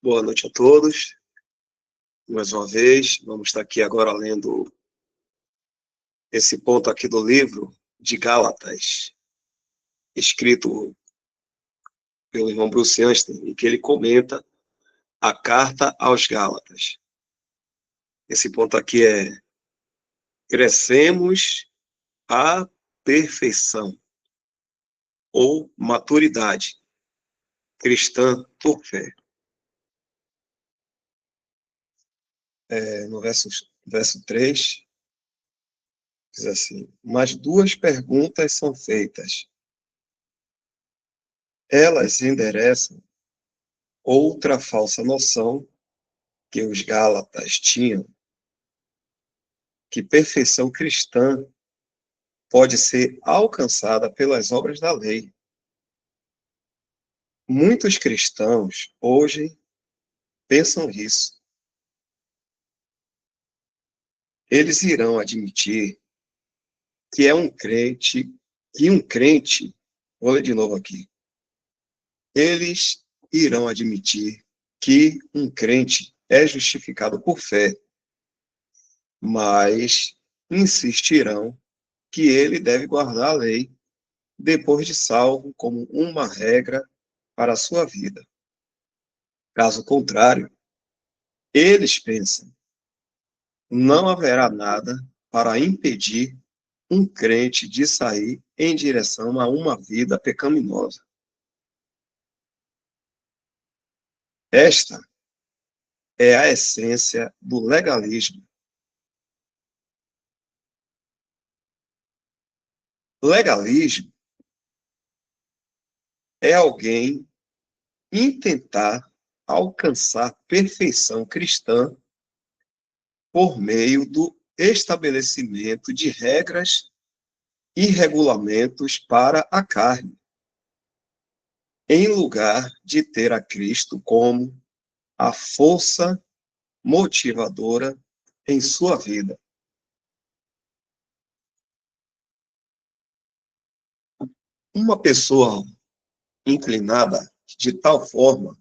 Boa noite a todos. Mais uma vez, vamos estar aqui agora lendo esse ponto aqui do livro de Gálatas, escrito pelo irmão Bruce Anstey, em que ele comenta a carta aos Gálatas. Esse ponto aqui é: crescemos à perfeição ou maturidade cristã por fé. No verso 3, diz assim: mas duas perguntas são feitas. Elas endereçam outra falsa noção que os Gálatas tinham, que perfeição cristã pode ser alcançada pelas obras da lei. Muitos cristãos hoje pensam isso. Eles irão admitir que um crente, vou ler de novo aqui. Eles irão admitir que um crente é justificado por fé, mas insistirão que ele deve guardar a lei depois de salvo como uma regra para a sua vida. Caso contrário, eles pensam, não haverá nada para impedir um crente de sair em direção a uma vida pecaminosa. Esta é a essência do legalismo. Legalismo é alguém intentar alcançar perfeição cristã por meio do estabelecimento de regras e regulamentos para a carne, em lugar de ter a Cristo como a força motivadora em sua vida. Uma pessoa inclinada de tal forma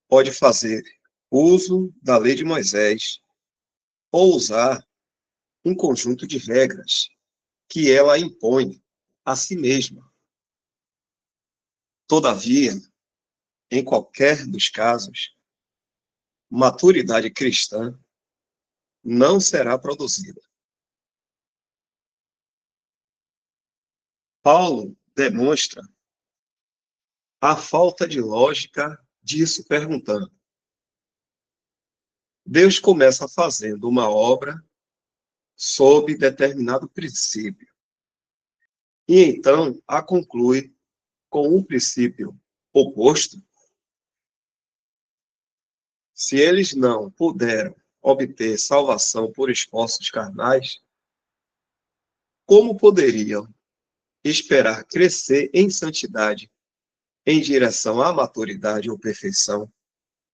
pode fazer uso da lei de Moisés ou usar um conjunto de regras que ela impõe a si mesma. Todavia, em qualquer dos casos, maturidade cristã não será produzida. Paulo demonstra a falta de lógica disso perguntando. Deus começa fazendo uma obra sob determinado princípio, e então a conclui com um princípio oposto. Se eles não puderam obter salvação por esforços carnais, como poderiam esperar crescer em santidade em direção à maturidade ou perfeição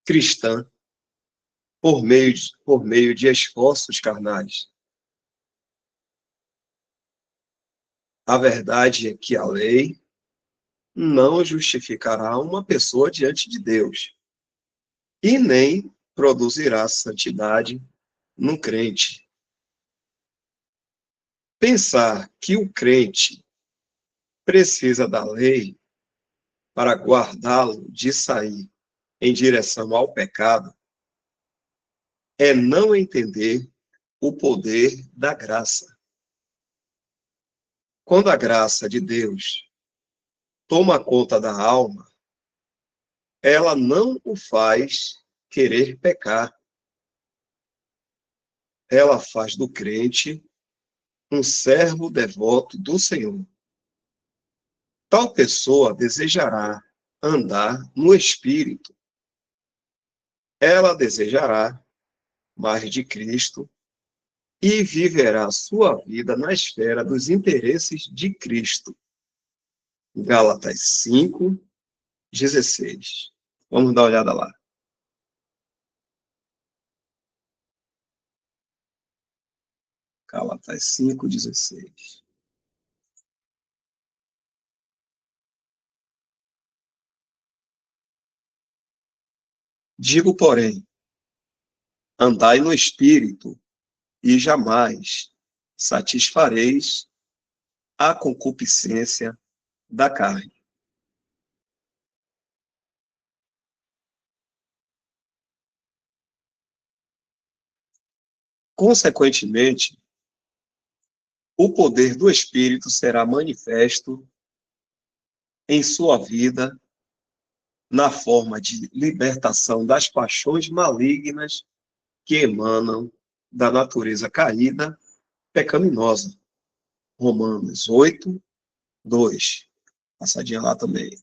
cristã por meio de esforços carnais? A verdade é que a lei não justificará uma pessoa diante de Deus e nem produzirá santidade no crente. Pensar que o crente precisa da lei para guardá-lo de sair em direção ao pecado é não entender o poder da graça. Quando a graça de Deus toma conta da alma, ela não o faz querer pecar. Ela faz do crente um servo devoto do Senhor. Tal pessoa desejará andar no Espírito. Ela desejará mais de Cristo e viverá sua vida na esfera dos interesses de Cristo. Gálatas 5:16. Vamos dar uma olhada lá. Gálatas 5:16. Digo, porém, andai no Espírito, e jamais satisfareis a concupiscência da carne. Consequentemente, o poder do Espírito será manifesto em sua vida na forma de libertação das paixões malignas que emanam da natureza caída pecaminosa. Romanos 8, 2. Passadinha lá também.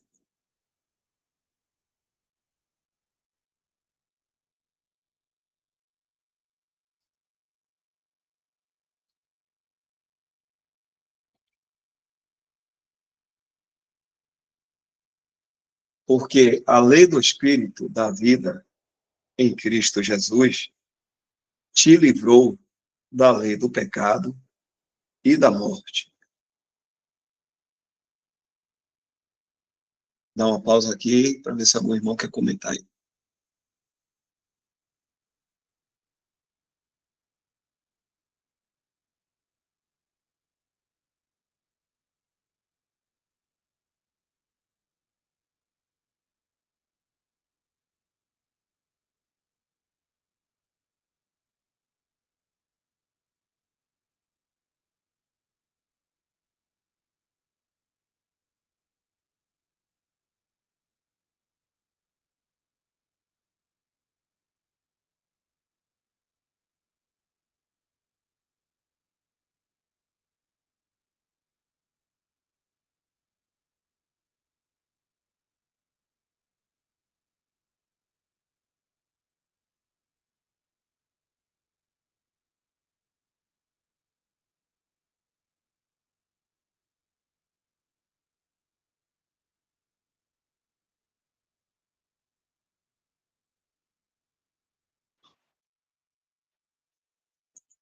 Porque a lei do Espírito da vida em Cristo Jesus te livrou da lei do pecado e da morte. Dá uma pausa aqui para ver se algum irmão quer comentar aí.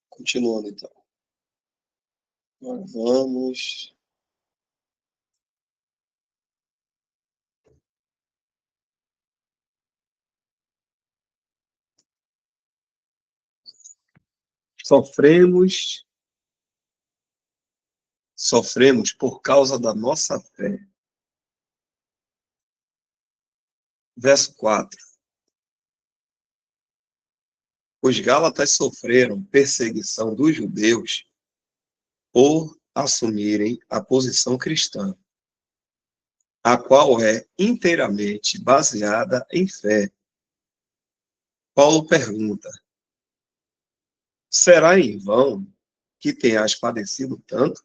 Continuando então. Agora vamos. Sofremos por causa da nossa fé. Verso 4. Os Gálatas sofreram perseguição dos judeus por assumirem a posição cristã, a qual é inteiramente baseada em fé. Paulo pergunta: será em vão que tenhas padecido tanto?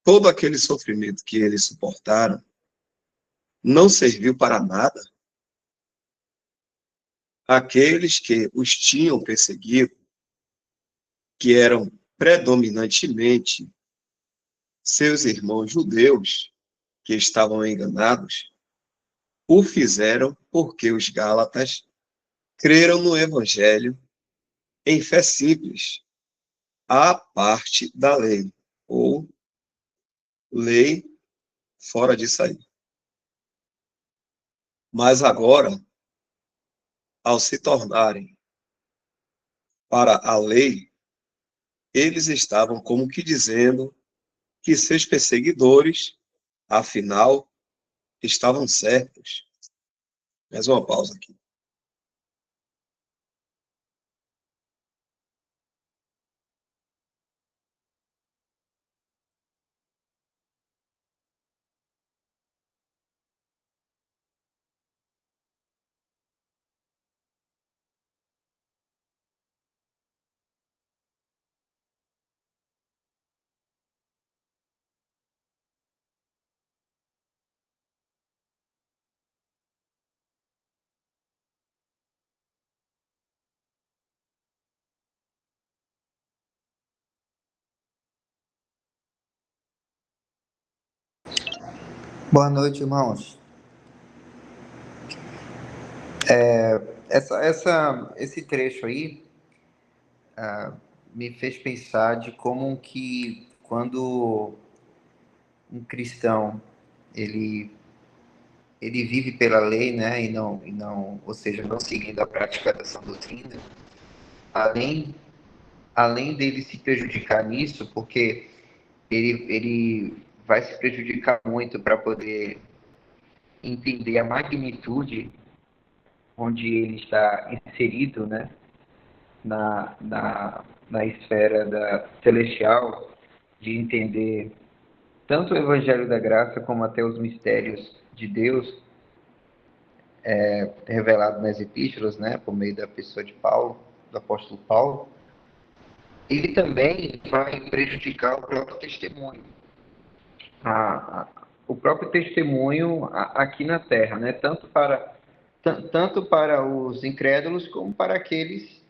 Todo aquele sofrimento que eles suportaram não serviu para nada? Aqueles que os tinham perseguido, que eram predominantemente seus irmãos judeus, que estavam enganados, o fizeram porque os Gálatas creram no Evangelho em fé simples, à parte da lei, ou lei fora disso aí. Mas agora, ao se tornarem para a lei, eles estavam como que dizendo que seus perseguidores, afinal, estavam certos. Mais uma pausa aqui. Boa noite, irmãos. Esse trecho aí me fez pensar de como que quando um cristão ele ele vive pela lei, né, ou seja, não seguindo a prática da sã doutrina, além, além dele se prejudicar nisso, porque ele vai se prejudicar muito para poder entender a magnitude onde ele está inserido, né, na esfera celestial, de entender tanto o Evangelho da Graça como até os mistérios de Deus revelado nas epístolas, né, por meio da pessoa de Paulo, do apóstolo Paulo, ele também vai prejudicar o próprio testemunho. O próprio testemunho aqui na Terra, né, tanto para os incrédulos como para aqueles,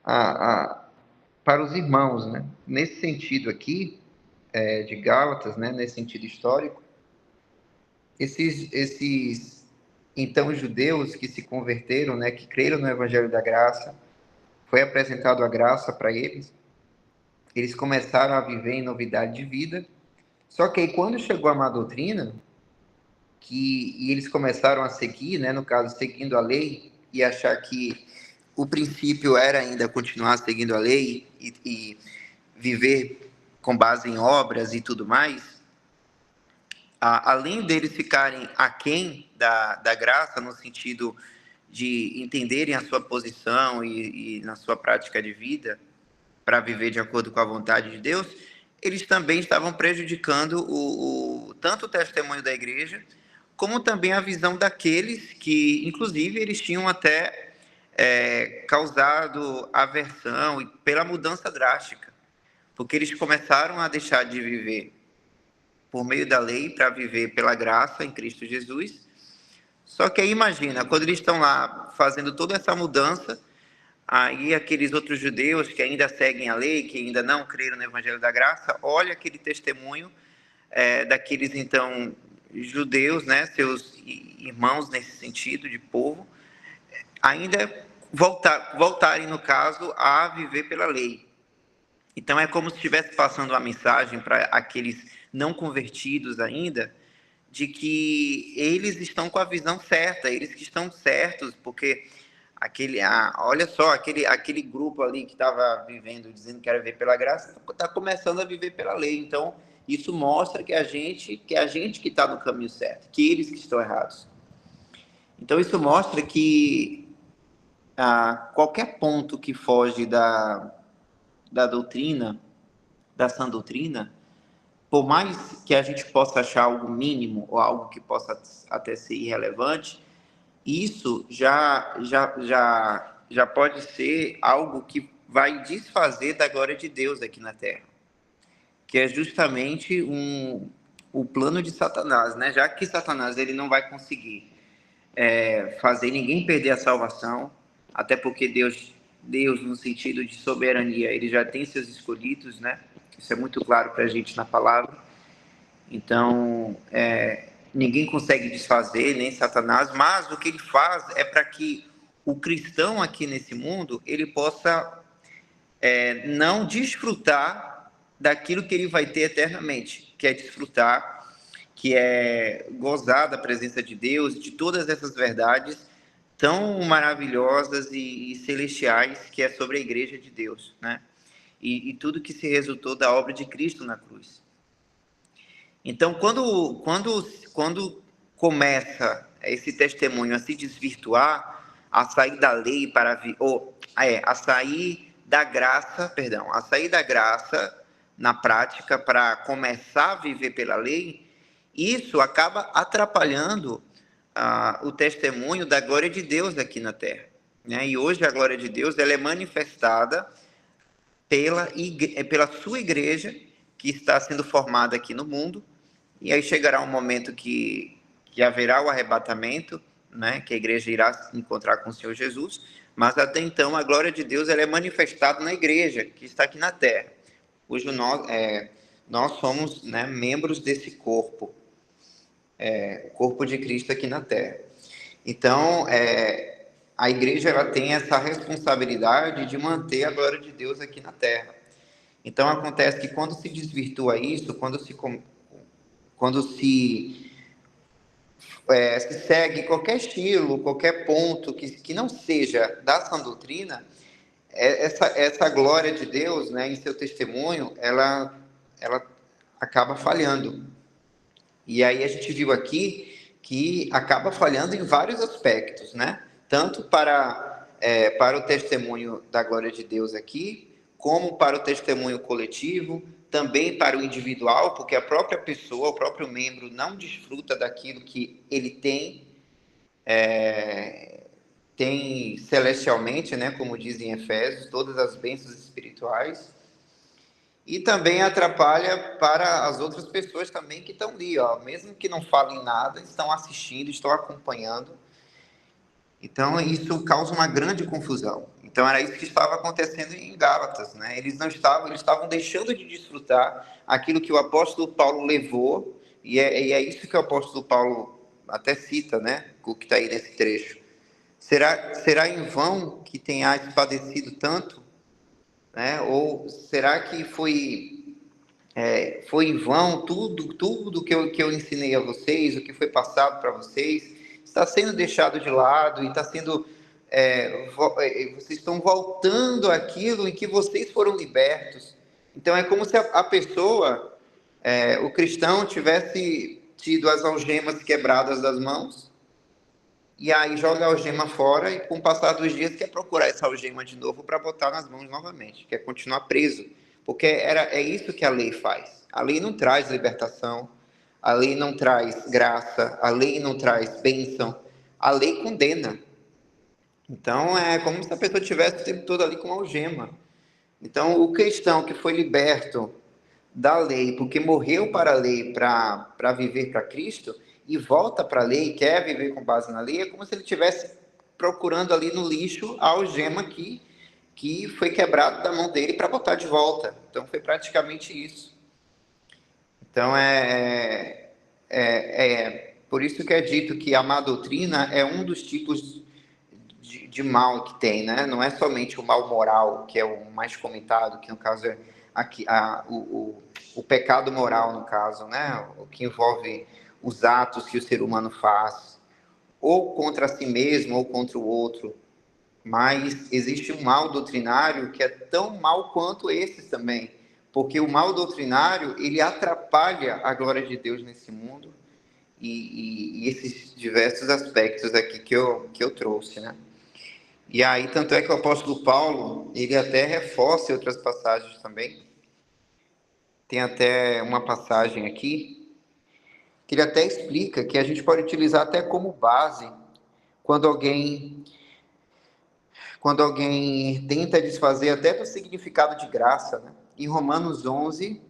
para os irmãos, né? Nesse sentido aqui, de Gálatas, né, nesse sentido histórico, esses então judeus que se converteram, né, que creram no Evangelho da Graça, foi apresentado a graça para eles, eles começaram a viver em novidade de vida. Só que aí, quando chegou a má doutrina, e eles começaram a seguir, né, no caso, seguindo a lei, e achar que o princípio era ainda continuar seguindo a lei e viver com base em obras e tudo mais, além deles ficarem aquém da graça, no sentido de entenderem a sua posição e na sua prática de vida, para viver de acordo com a vontade de Deus, eles também estavam prejudicando tanto o testemunho da igreja, como também a visão daqueles que, inclusive, eles tinham até causado aversão pela mudança drástica, porque eles começaram a deixar de viver por meio da lei para viver pela graça em Cristo Jesus. Só que aí imagina, quando eles estão lá fazendo toda essa mudança, aí aqueles outros judeus que ainda seguem a lei, que ainda não creram no Evangelho da Graça, olha aquele testemunho daqueles então judeus, né, seus irmãos nesse sentido de povo, ainda voltarem no caso a viver pela lei. Então é como se estivesse passando uma mensagem para aqueles não convertidos ainda, de que eles estão com a visão certa, eles que estão certos, porque olha só, aquele grupo ali que estava vivendo, dizendo que era viver pela graça, está começando a viver pela lei. Então, isso mostra que a gente que está no caminho certo, que eles que estão errados. Então, isso mostra que qualquer ponto que foge da doutrina, da sã doutrina, por mais que a gente possa achar algo mínimo ou algo que possa até ser irrelevante, isso já pode ser algo que vai desfazer da glória de Deus aqui na Terra, que é justamente o plano de Satanás, né? Já que Satanás ele não vai conseguir fazer ninguém perder a salvação, até porque Deus, no sentido de soberania, ele já tem seus escolhidos, né? Isso é muito claro para a gente na palavra. Então, ninguém consegue desfazer, nem Satanás, mas o que ele faz é para que o cristão aqui nesse mundo, ele possa não desfrutar daquilo que ele vai ter eternamente, que é desfrutar, que é gozar da presença de Deus, de todas essas verdades tão maravilhosas e celestiais que é sobre a igreja de Deus, né? E tudo que se resultou da obra de Cristo na cruz. Então, quando começa esse testemunho a se desvirtuar, a sair da lei a sair da graça, perdão, a sair da graça na prática para começar a viver pela lei, isso acaba atrapalhando o testemunho da glória de Deus aqui na Terra, né? E hoje a glória de Deus ela é manifestada pela sua igreja, que está sendo formada aqui no mundo. E aí chegará um momento que haverá o arrebatamento, né? Que a igreja irá se encontrar com o Senhor Jesus, mas até então a glória de Deus ela é manifestada na igreja, que está aqui na terra, cujo nós somos, né, membros desse corpo, corpo de Cristo aqui na terra. Então, a igreja ela tem essa responsabilidade de manter a glória de Deus aqui na terra. Então, acontece que quando se desvirtua isso, quando se se segue qualquer estilo, qualquer ponto que não seja da sã doutrina, essa glória de Deus, né, em seu testemunho, ela acaba falhando. E aí a gente viu aqui que acaba falhando em vários aspectos, né? Tanto para o testemunho da glória de Deus aqui, como para o testemunho coletivo, também para o individual, porque a própria pessoa, o próprio membro não desfruta daquilo que ele tem celestialmente, né? Como diz em Efésios, todas as bênçãos espirituais. E também atrapalha para as outras pessoas também que estão ali, ó, mesmo que não falem nada, estão assistindo, estão acompanhando. Então, isso causa uma grande confusão. Então, era isso que estava acontecendo em Gálatas, né? Eles estavam deixando de desfrutar aquilo que o apóstolo Paulo levou, e é isso que o apóstolo Paulo até cita, né? O que está aí nesse trecho. Será em vão que tenhais padecido tanto? Né? Ou será que foi em vão tudo que eu ensinei a vocês, o que foi passado para vocês, está sendo deixado de lado e está sendo. Vocês estão voltando àquilo em que vocês foram libertos. Então é como se a pessoa, o cristão, tivesse tido as algemas quebradas das mãos, e aí joga a algema fora e, com o passar dos dias, quer procurar essa algema de novo para botar nas mãos novamente, quer continuar preso. Porque é isso que a lei faz. A lei não traz libertação, a lei não traz graça, a lei não traz bênção, a lei condena. Então, é como se a pessoa tivesse o tempo todo ali com uma algema. Então, o cristão que foi liberto da lei, porque morreu para a lei para viver para Cristo, e volta para a lei, quer viver com base na lei, é como se ele estivesse procurando ali no lixo a algema que foi quebrado da mão dele para botar de volta. Então foi praticamente isso. Então por isso que é dito que a má doutrina é um dos tipos de mal que tem, né? Não é somente o mal moral, que é o mais comentado, que no caso é aqui, o pecado moral, no caso, né? O que envolve os atos que o ser humano faz, ou contra si mesmo, ou contra o outro. Mas existe um mal doutrinário que é tão mal quanto esses também, porque o mal doutrinário, ele atrapalha a glória de Deus nesse mundo, e esses diversos aspectos aqui que eu trouxe, né? E aí, tanto é que o apóstolo Paulo, ele até reforça em outras passagens também. Tem até uma passagem aqui, que ele até explica que a gente pode utilizar até como base quando alguém tenta desfazer até do significado de graça, né? Em Romanos 11,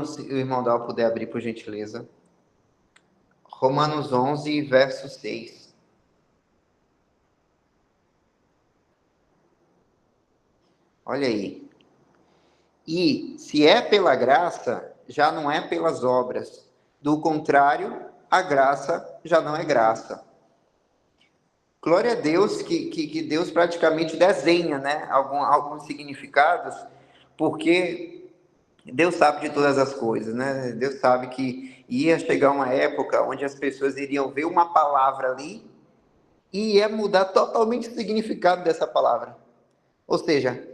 se o irmão Dal puder abrir, por gentileza. Romanos 11, verso 6. Olha aí. E se é pela graça, já não é pelas obras. Do contrário, a graça já não é graça. Glória a Deus que Deus praticamente desenha, né, alguns significados, porque Deus sabe de todas as coisas, né? Deus sabe que ia chegar uma época onde as pessoas iriam ver uma palavra ali e ia mudar totalmente o significado dessa palavra. Ou seja,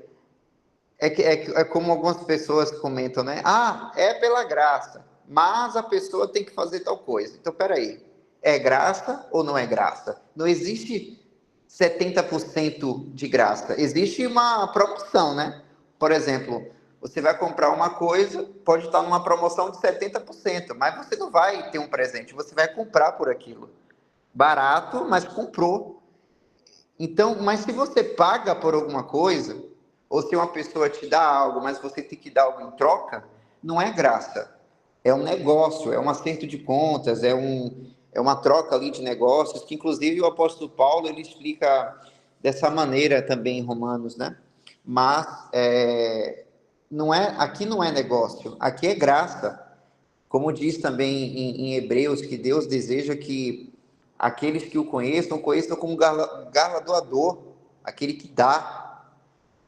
é como algumas pessoas comentam, né? Ah, é pela graça, mas a pessoa tem que fazer tal coisa. Então, peraí, é graça ou não é graça? Não existe 70% de graça. Existe uma promoção, né? Por exemplo, você vai comprar uma coisa, pode estar numa promoção de 70%, mas você não vai ter um presente, você vai comprar por aquilo. Barato, mas comprou. Então, mas se você paga por alguma coisa, ou se uma pessoa te dá algo, mas você tem que dar algo em troca, não é graça. É um negócio, é um acerto de contas, é uma troca ali de negócios, que inclusive o apóstolo Paulo, ele explica dessa maneira também em Romanos, né? Mas aqui não é negócio, aqui é graça. Como diz também em Hebreus, que Deus deseja que aqueles que o conheçam como galardoador, aquele que dá,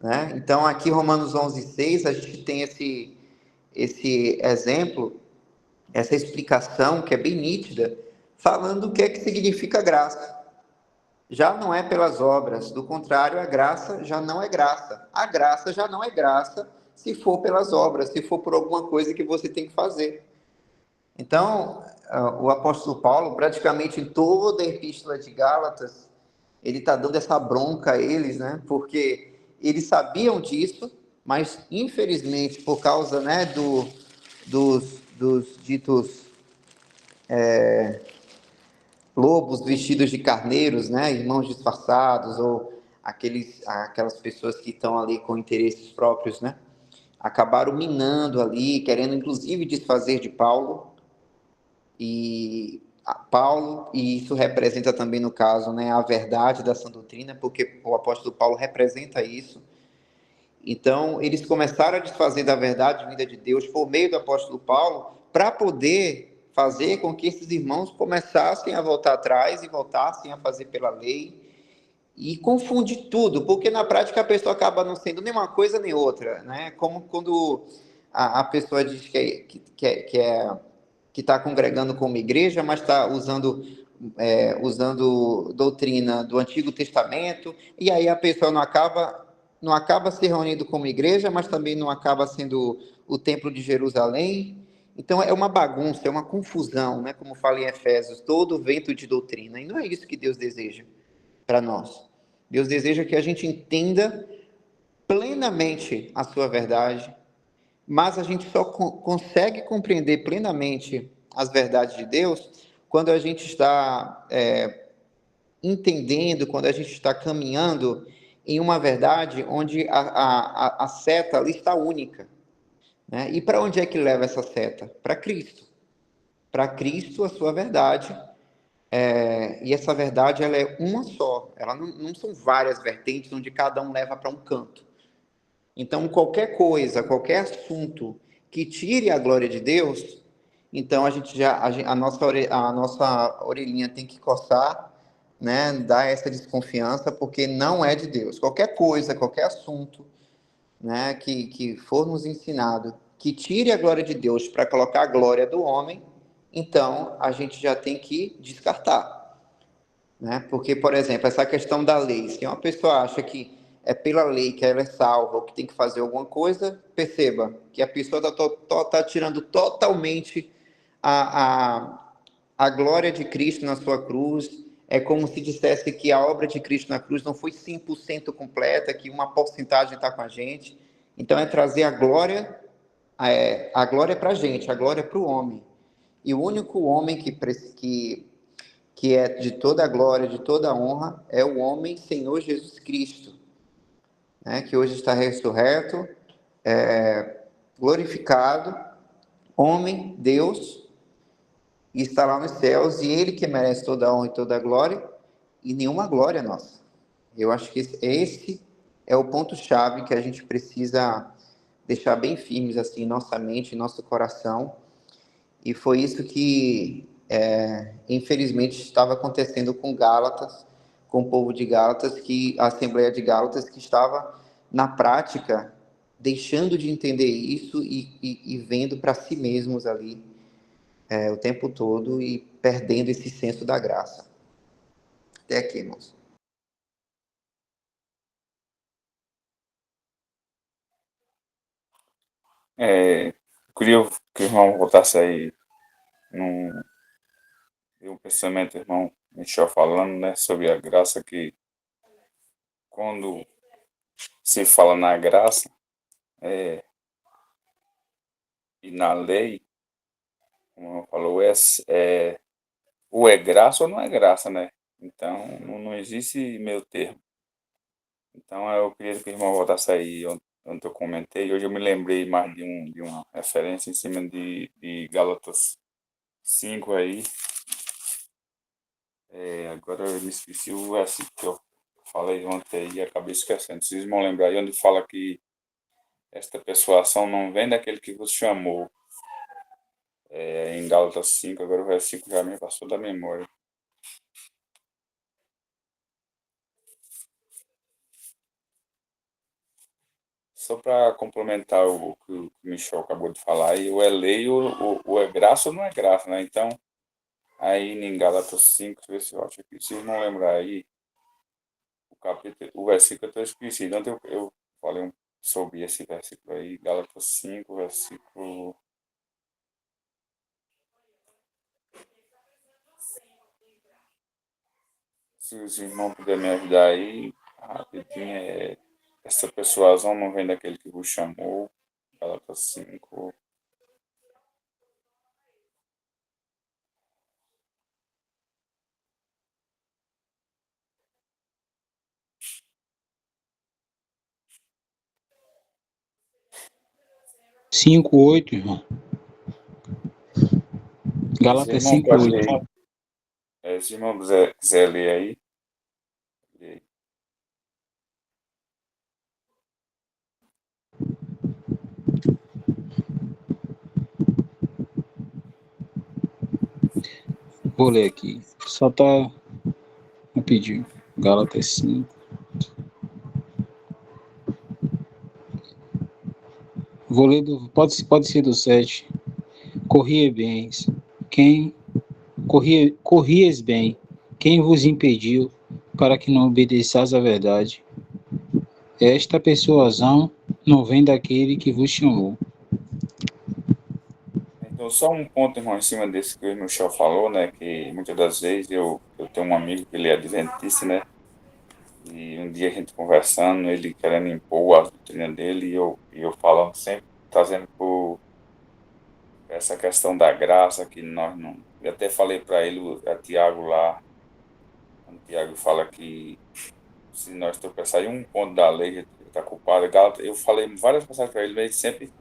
né? Então, aqui Romanos 11:6, a gente tem esse exemplo essa explicação que é bem nítida, falando o que é que significa graça. Já não é pelas obras, do contrário, a graça já não é graça. A graça já não é graça se for pelas obras, se for por alguma coisa que você tem que fazer. Então, o apóstolo Paulo, praticamente em toda a epístola de Gálatas, ele está dando essa bronca a eles, né? Porque eles sabiam disso, mas infelizmente, por causa, né, dos ditos lobos vestidos de carneiros, né, irmãos disfarçados, ou aquelas pessoas que estão ali com interesses próprios, né, acabaram minando ali, querendo inclusive desfazer de Paulo, e isso representa também, no caso, né, a verdade da sã doutrina, porque o apóstolo Paulo representa isso. Então, eles começaram a desfazer da verdade vinda de Deus por meio do apóstolo Paulo, para poder fazer com que esses irmãos começassem a voltar atrás e voltassem a fazer pela lei, e confunde tudo, porque na prática a pessoa acaba não sendo nem uma coisa nem outra, né? Como quando a pessoa diz que está congregando como igreja, mas está usando doutrina do Antigo Testamento, e aí a pessoa não acaba se reunindo como igreja, mas também não acaba sendo o Templo de Jerusalém. Então é uma bagunça, é uma confusão, né? Como fala em Efésios, todo vento de doutrina. E não é isso que Deus deseja para nós. Deus deseja que a gente entenda plenamente a sua verdade, mas a gente só consegue compreender plenamente as verdades de Deus quando a gente está entendendo, quando a gente está caminhando em uma verdade onde a seta ali está única. Né? E para onde é que leva essa seta? Para Cristo. Para Cristo, a sua verdade. E essa verdade ela é uma só. Ela não são várias vertentes onde cada um leva para um canto. Então, qualquer coisa, qualquer assunto que tire a glória de Deus, então a nossa orelhinha tem que coçar, né, dar essa desconfiança, porque não é de Deus. Qualquer coisa, qualquer assunto, né, que for nos ensinado, que tire a glória de Deus para colocar a glória do homem, então a gente já tem que descartar. Né? Porque, por exemplo, essa questão da lei, se uma pessoa acha que é pela lei que ela é salva ou que tem que fazer alguma coisa, perceba que a pessoa está tirando totalmente a, a glória de Cristo na sua cruz. É como se dissesse que a obra de Cristo na cruz não foi 100% completa, que uma porcentagem está com a gente. Então, é trazer a glória para a gente, a glória para o homem. E o único homem que é de toda a glória, de toda a honra, é o homem Senhor Jesus Cristo, né? Que hoje está ressurreto, glorificado, homem, Deus, e está lá nos céus, e ele que merece toda a honra e toda a glória, e nenhuma glória nossa. Eu acho que esse é o ponto-chave que a gente precisa deixar bem firmes assim em nossa mente, em nosso coração, e foi isso que, infelizmente, estava acontecendo com Gálatas, com o povo de Gálatas, que a Assembleia de Gálatas, que estava, na prática, deixando de entender isso e vendo para si mesmos ali o tempo todo e perdendo esse senso da graça. Até aqui, irmãos. Queria que o irmão voltasse aí um pensamento, irmão Michel falando, né, sobre a graça, que quando se fala na graça e na lei, como falou, ou é graça ou não é graça, né? Então, não existe meio termo. Então, eu queria que o irmão voltasse aí onde eu comentei. Hoje eu me lembrei mais de uma referência em cima de Gálatas 5 aí. Agora eu me esqueci o versículo que eu falei ontem e acabei esquecendo. Vocês vão lembrar aí onde fala que esta persuasão não vem daquele que vos chamou. Em Gálatas 5, agora o versículo já me passou da memória. só para complementar o que o Michel acabou de falar, aí, o é lei, o é graça ou não é graça, né? Então, aí em Gálatas 5, deixa eu ver se eu acho aqui, se não lembrar aí, o versículo eu estou esquecido. Ontem eu falei sobre esse versículo aí, Gálatas 5, versículo. Se os irmãos puderem me ajudar aí, rapidinho, essa persuasão não vem daquele que vos chamou, Gálatas 5. 5:8, irmão. Esse Gálatas irmão pode 5:8. ler, se o irmão quiser ler aí, lê aí. Vou ler aqui. Só tá rapidinho. Gálatas 5. Vou ler pode ser do 7. Corria bem. Quem corrias bem? Quem vos impediu para que não obedeçais à verdade? Esta persuasão não vem daquele que vos chamou. Então, só um ponto, irmão, em cima desse que o Michel falou, né? Que muitas das vezes eu tenho um amigo que ele é adventista, né? E um dia a gente conversando, ele querendo impor a doutrina dele, e eu falando sempre, trazendo por essa questão da graça, que nós não. Eu até falei para ele, a Tiago lá, quando o Tiago fala que se nós tropeçar em um ponto da lei, a gente está culpado. Eu falei várias passagens para ele, mas ele sempre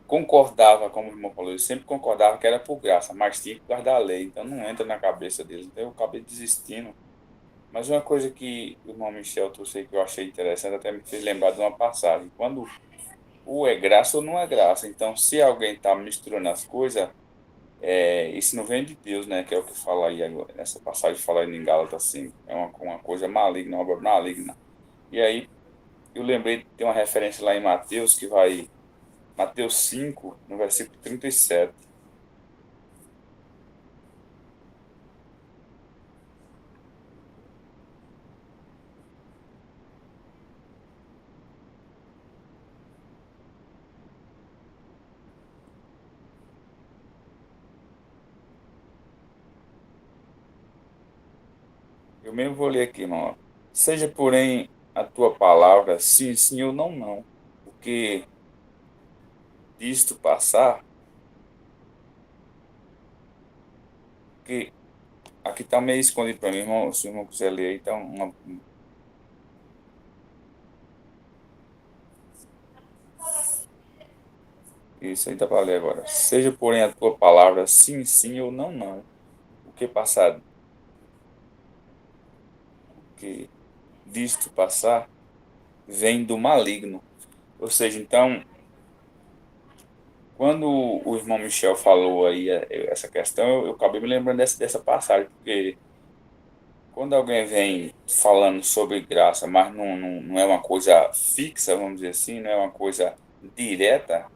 concordava, como o irmão falou, ele sempre concordava que era por graça, mas tinha que guardar a lei, então não entra na cabeça dele. Então eu acabei desistindo. Mas uma coisa que o irmão Michel trouxe aí que eu achei interessante, até me fez lembrar de uma passagem. Quando o é graça ou não é graça. Então, se alguém está misturando as coisas, isso não vem de Deus, né? Que é o que fala aí agora, nessa passagem, fala aí em Gálatas 5. É uma coisa maligna, uma obra maligna. E aí, eu lembrei, tem uma referência lá em Mateus, que vai, Mateus 5, no versículo 37. Eu mesmo vou ler aqui, irmão. Seja, porém, a tua palavra sim, sim ou não, não. Porque disto passar, que aqui está meio escondido para mim, irmão, se o irmão quiser ler aí, então, isso aí dá para ler agora. Seja, porém, a tua palavra sim, sim ou não, não. O que passar, o que disto passar, vem do maligno. Ou seja, então, quando o irmão Michel falou aí essa questão, eu acabei me lembrando dessa passagem, porque quando alguém vem falando sobre graça, mas não é uma coisa fixa, vamos dizer assim, não é uma coisa direta,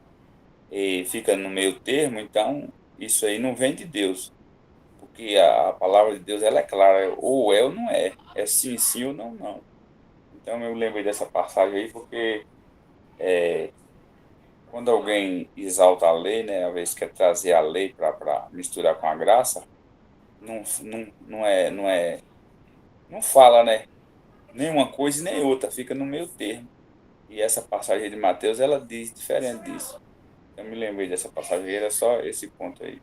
e fica no meio termo, então isso aí não vem de Deus, porque a palavra de Deus ela é clara, ou é ou não é, é sim, sim ou não, não. Então eu lembrei dessa passagem aí porque quando alguém exalta a lei, né, às vezes quer trazer a lei para misturar com a graça, não fala, né, nem uma coisa e nem outra, fica no meio termo. E essa passagem de Mateus, ela diz diferente disso. Eu me lembrei dessa passagem, era só esse ponto aí.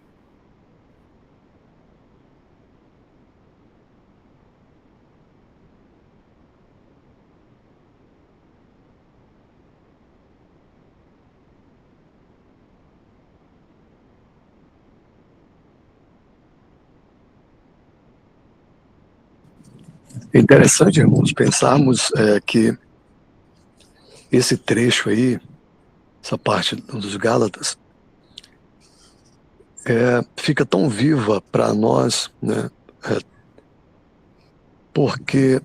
É interessante, irmãos, pensarmos que esse trecho aí, essa parte dos Gálatas, fica tão viva para nós, né? Porque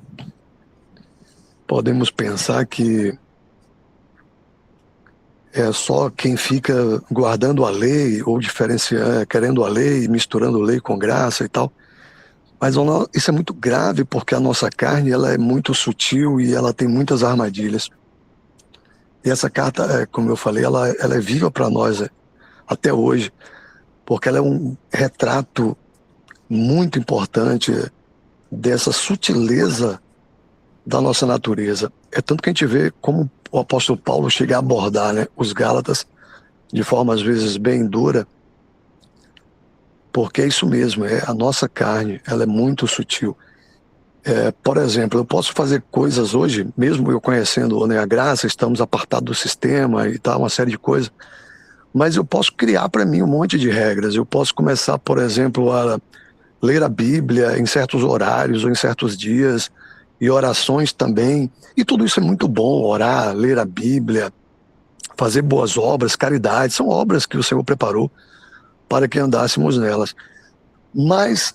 podemos pensar que é só quem fica guardando a lei ou diferenciando, querendo a lei, misturando lei com graça e tal. Mas isso é muito grave porque a nossa carne ela é muito sutil e ela tem muitas armadilhas. E essa carta, como eu falei, ela é viva para nós até hoje, porque ela é um retrato muito importante dessa sutileza da nossa natureza. É tanto que a gente vê como o apóstolo Paulo chega a abordar, né, os Gálatas de forma às vezes bem dura, porque é isso mesmo, a nossa carne, ela é muito sutil. Por exemplo, eu posso fazer coisas hoje, mesmo eu conhecendo, né, a graça, estamos apartados do sistema e tal, uma série de coisas, mas eu posso criar para mim um monte de regras. Eu posso começar, por exemplo, a ler a Bíblia em certos horários ou em certos dias, e orações também. E tudo isso é muito bom, orar, ler a Bíblia, fazer boas obras, caridade, são obras que o Senhor preparou para que andássemos nelas. Mas,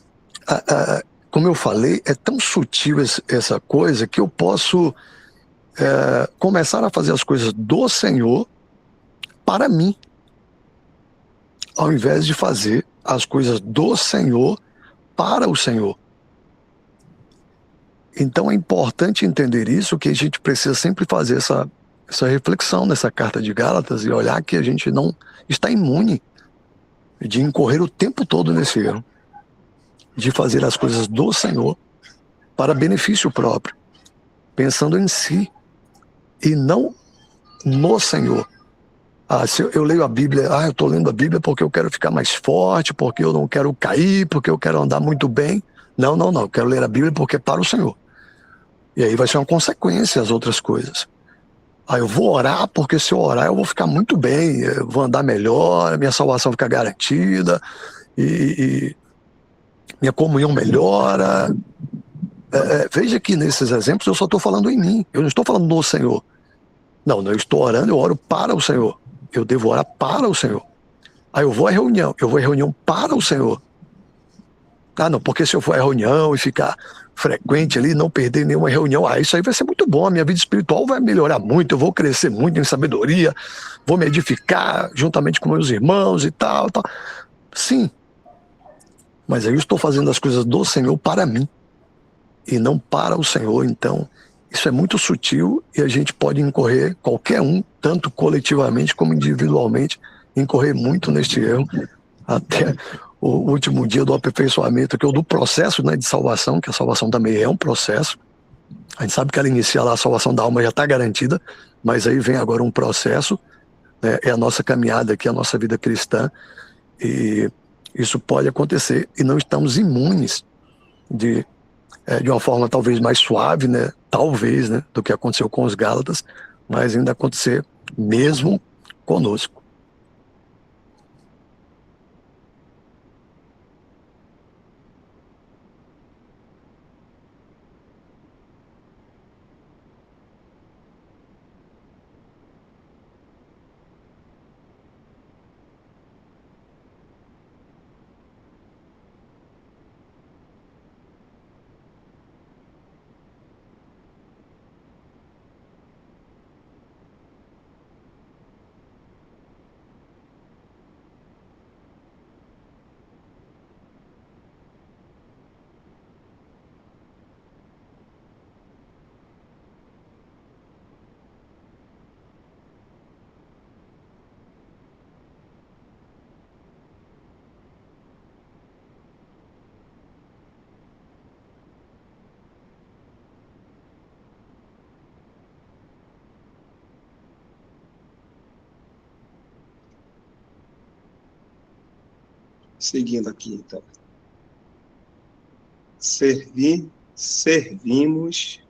como eu falei, é tão sutil essa coisa que eu posso começar a fazer as coisas do Senhor para mim, ao invés de fazer as coisas do Senhor para o Senhor. Então é importante entender isso, que a gente precisa sempre fazer essa reflexão nessa carta de Gálatas e olhar que a gente não está imune de incorrer o tempo todo nesse erro, de fazer as coisas do Senhor para benefício próprio, pensando em si e não no Senhor. Se eu leio a Bíblia, eu estou lendo a Bíblia porque eu quero ficar mais forte, porque eu não quero cair, porque eu quero andar muito bem. Não, eu quero ler a Bíblia porque é para o Senhor. E aí vai ser uma consequência as outras coisas. Eu vou orar porque se eu orar eu vou ficar muito bem, eu vou andar melhor, minha salvação fica garantida e minha comunhão melhora. Veja que nesses exemplos eu só estou falando em mim, eu não estou falando no Senhor. Não, eu estou orando, eu oro para o Senhor. Eu devo orar para o Senhor. Eu vou à reunião para o Senhor. Não, porque se eu for à reunião e ficar frequente ali, não perder nenhuma reunião, isso aí vai ser muito bom, a minha vida espiritual vai melhorar muito, eu vou crescer muito em sabedoria, vou me edificar juntamente com meus irmãos e tal. Sim, mas aí eu estou fazendo as coisas do Senhor para mim e não para o Senhor. Então isso é muito sutil e a gente pode incorrer, qualquer um, tanto coletivamente como individualmente, incorrer muito neste erro, até o último dia do aperfeiçoamento, que é o do processo, né, de salvação, que a salvação também é um processo. A gente sabe que ela inicia lá, a salvação da alma já está garantida, mas aí vem agora um processo, né, é a nossa caminhada aqui, a nossa vida cristã, e isso pode acontecer, e não estamos imunes de uma forma talvez mais suave, né, talvez, né, do que aconteceu com os Gálatas, mas ainda acontecer mesmo conosco. Seguindo aqui, então. Servimos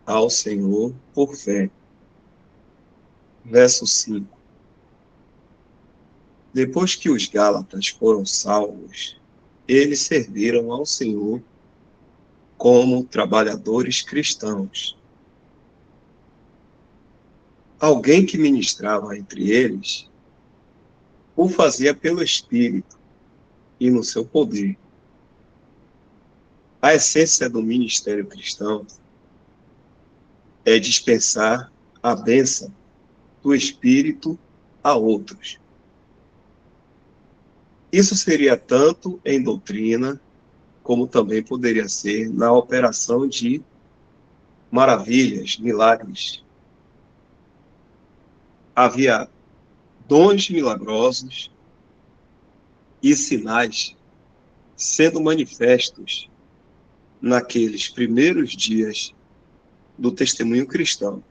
ao Senhor por fé. Verso 5. Depois que os Gálatas foram salvos, eles serviram ao Senhor como trabalhadores cristãos. Alguém que ministrava entre eles o fazia pelo Espírito e no seu poder. A essência do ministério cristão é dispensar a bênção do Espírito a outros. Isso seria tanto em doutrina, como também poderia ser na operação de maravilhas, milagres. Havia dons milagrosos e sinais sendo manifestos naqueles primeiros dias do testemunho cristão.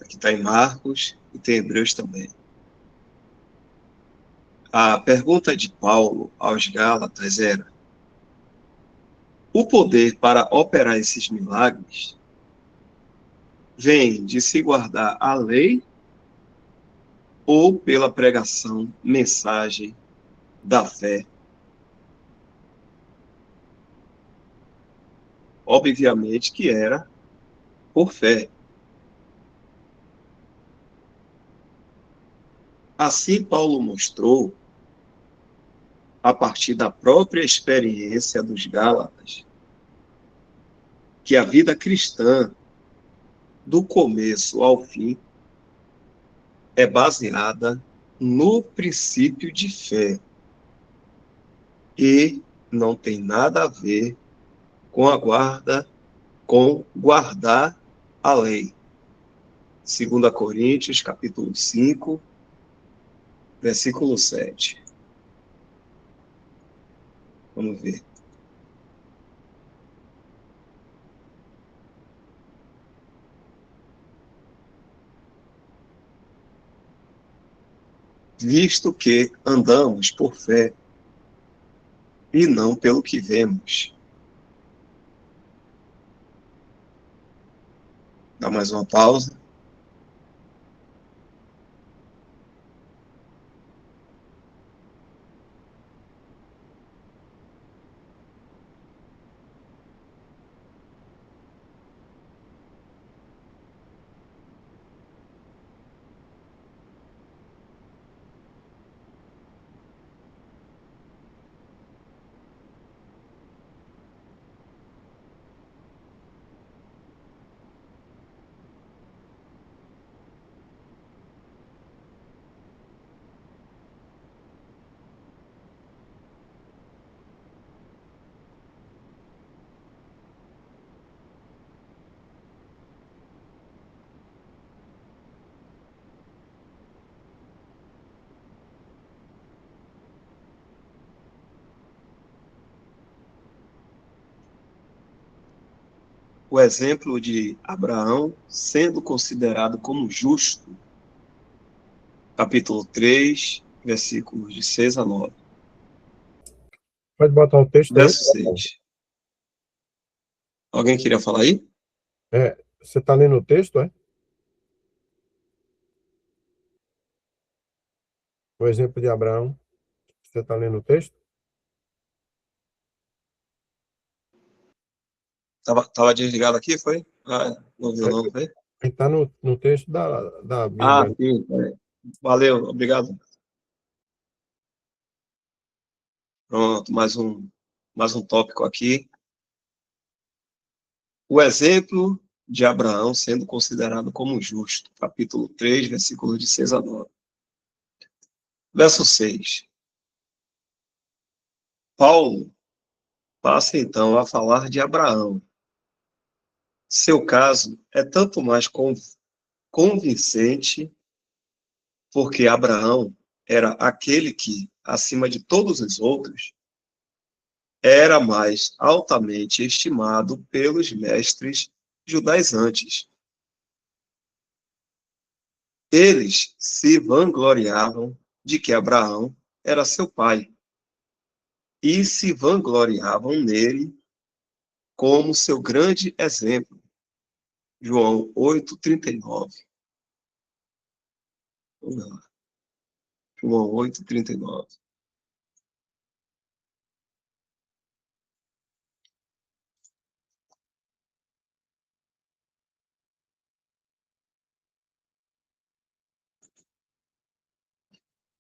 Aqui está em Marcos e tem Hebreus também. A pergunta de Paulo aos Gálatas era: o poder para operar esses milagres vem de se guardar a lei ou pela pregação, mensagem da fé? Obviamente que era por fé. Assim, Paulo mostrou, a partir da própria experiência dos Gálatas, que a vida cristã, do começo ao fim, é baseada no princípio de fé e não tem nada a ver com com guardar a lei. 2 Coríntios, capítulo 5, versículo 7. Vamos ver. Visto que andamos por fé e não pelo que vemos. Dá mais uma pausa. O exemplo de Abraão sendo considerado como justo, capítulo 3, versículos de 6 a 9. Pode botar o texto aí? Verso 6. Alguém queria falar aí? Você está lendo o texto, é? O exemplo de Abraão. Você está lendo o texto? Tava desligado aqui, foi? Ah, não viu não, foi? Está no texto da Ah, Bíblia. sim. Valeu, obrigado. Pronto, mais um tópico aqui. O exemplo de Abraão sendo considerado como justo. Capítulo 3, versículos de 6 a 9. Verso 6. Paulo passa então a falar de Abraão. Seu caso é tanto mais convincente porque Abraão era aquele que, acima de todos os outros, era mais altamente estimado pelos mestres judaizantes. Eles se vangloriavam de que Abraão era seu pai e se vangloriavam nele como seu grande exemplo. João 8:39. Vamos lá. João 8:39.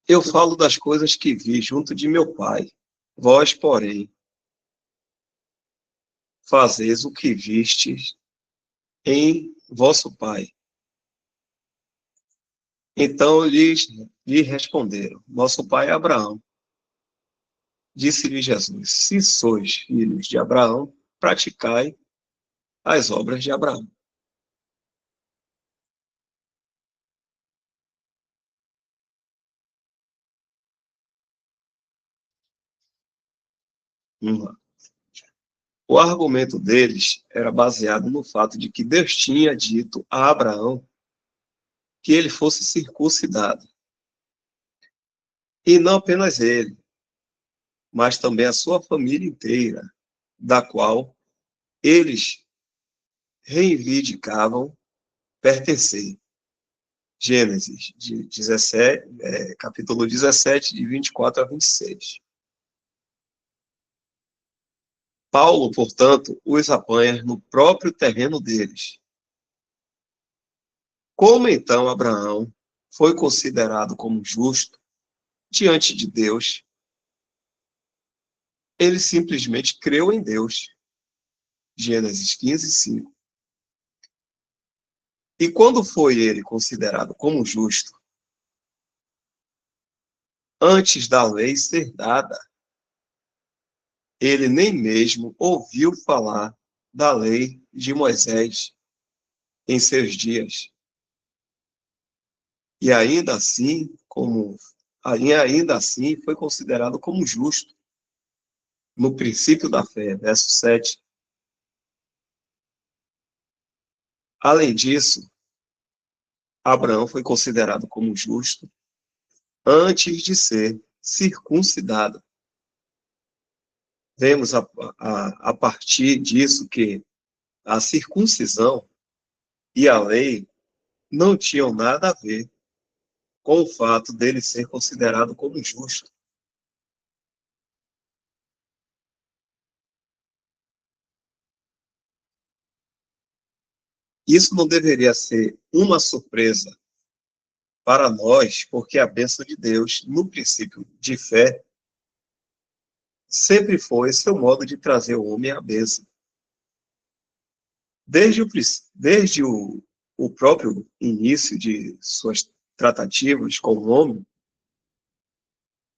Eu falo das coisas que vi junto de meu pai. Vós, porém, fazeis o que vistes em vosso pai? Então lhe responderam, nosso pai é Abraão. Disse-lhe Jesus, se sois filhos de Abraão, praticai as obras de Abraão. O argumento deles era baseado no fato de que Deus tinha dito a Abraão que ele fosse circuncidado. E não apenas ele, mas também a sua família inteira, da qual eles reivindicavam pertencer. Gênesis, capítulo 17, de 24 a 26. Paulo, portanto, os apanha no próprio terreno deles. Como então Abraão foi considerado como justo diante de Deus? Ele simplesmente creu em Deus. Gênesis 15, 5. E quando foi ele considerado como justo? Antes da lei ser dada, ele nem mesmo ouviu falar da lei de Moisés em seus dias. E ainda assim foi considerado como justo no princípio da fé, verso 7. Além disso, Abraão foi considerado como justo antes de ser circuncidado. Vemos a partir disso que a circuncisão e a lei não tinham nada a ver com o fato dele ser considerado como justo. Isso não deveria ser uma surpresa para nós, porque a bênção de Deus, no princípio de fé, sempre foi seu modo de trazer o homem à bênção. Desde o próprio início de suas tratativas com o homem,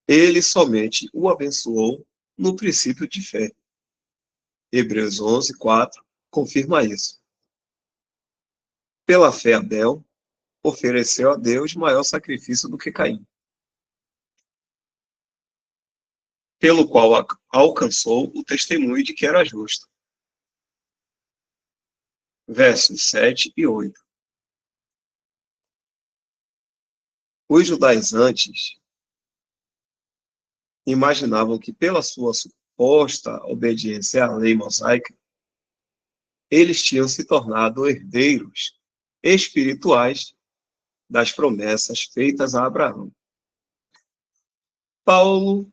ele somente o abençoou no princípio de fé. Hebreus 11, 4 confirma isso. Pela fé, Abel ofereceu a Deus maior sacrifício do que Caim, pelo qual alcançou o testemunho de que era justo. Versos 7 e 8. Os judaizantes imaginavam que, pela sua suposta obediência à lei mosaica, eles tinham se tornado herdeiros espirituais das promessas feitas a Abraão. Paulo,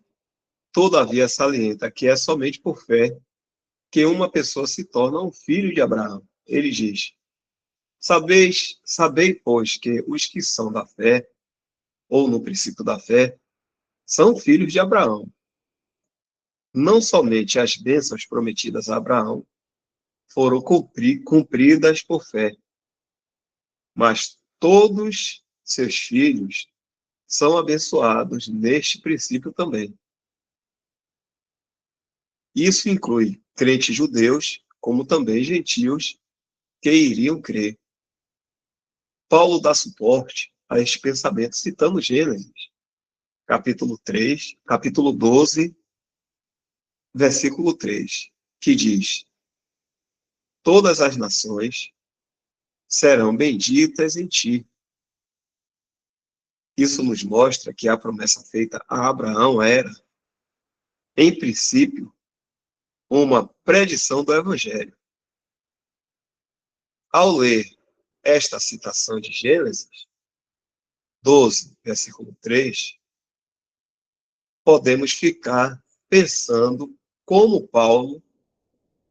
todavia, salienta que é somente por fé que uma pessoa se torna um filho de Abraão. Ele diz, sabei, pois, que os que são da fé, ou no princípio da fé, são filhos de Abraão. Não somente as bênçãos prometidas a Abraão foram cumpridas por fé, mas todos seus filhos são abençoados neste princípio também. Isso inclui crentes judeus, como também gentios que iriam crer. Paulo dá suporte a este pensamento citando Gênesis, capítulo 12, versículo 3, que diz: todas as nações serão benditas em ti. Isso nos mostra que a promessa feita a Abraão era, em princípio, uma predição do Evangelho. Ao ler esta citação de Gênesis 12, versículo 3, podemos ficar pensando como Paulo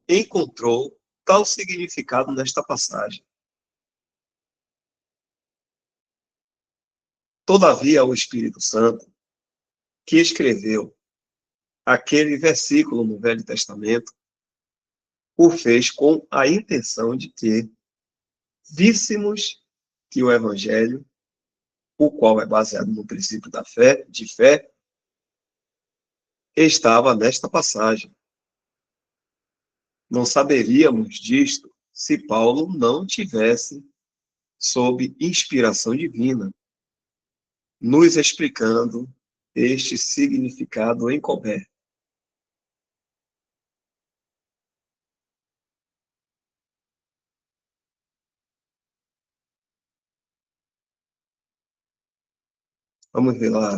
encontrou tal significado nesta passagem. Todavia, o Espírito Santo, que escreveu aquele versículo no Velho Testamento, o fez com a intenção de que víssemos que o Evangelho, o qual é baseado no princípio da fé, de fé, estava nesta passagem. Não saberíamos disto se Paulo não tivesse, sob inspiração divina, nos explicando este significado encoberto. Vamos ver lá.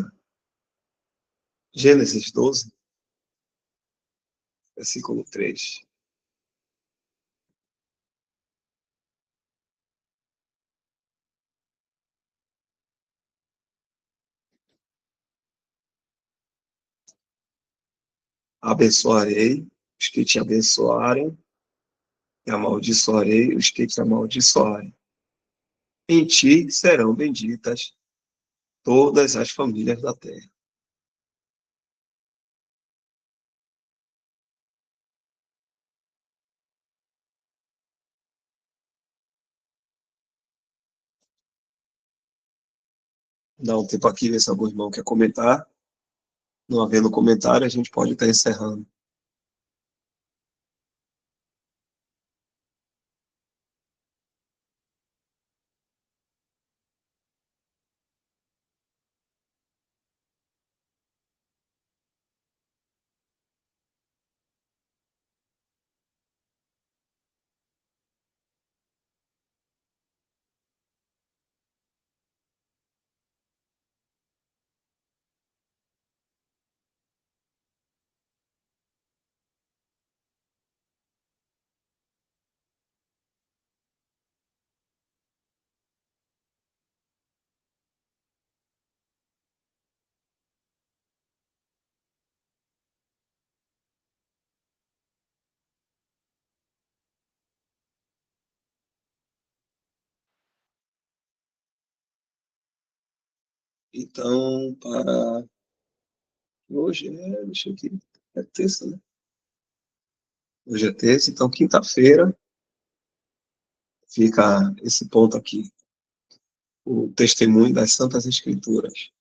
Gênesis 12, versículo 3. Abençoarei os que te abençoarem, e amaldiçoarei os que te amaldiçoarem. Em ti serão benditas todas as famílias da terra. Dá um tempo aqui, ver se algum irmão quer comentar. Não havendo comentário, a gente pode estar encerrando. Então, para hoje, deixa eu aqui, é terça, né? Hoje é terça, então quinta-feira fica esse ponto aqui, o testemunho das Santas Escrituras.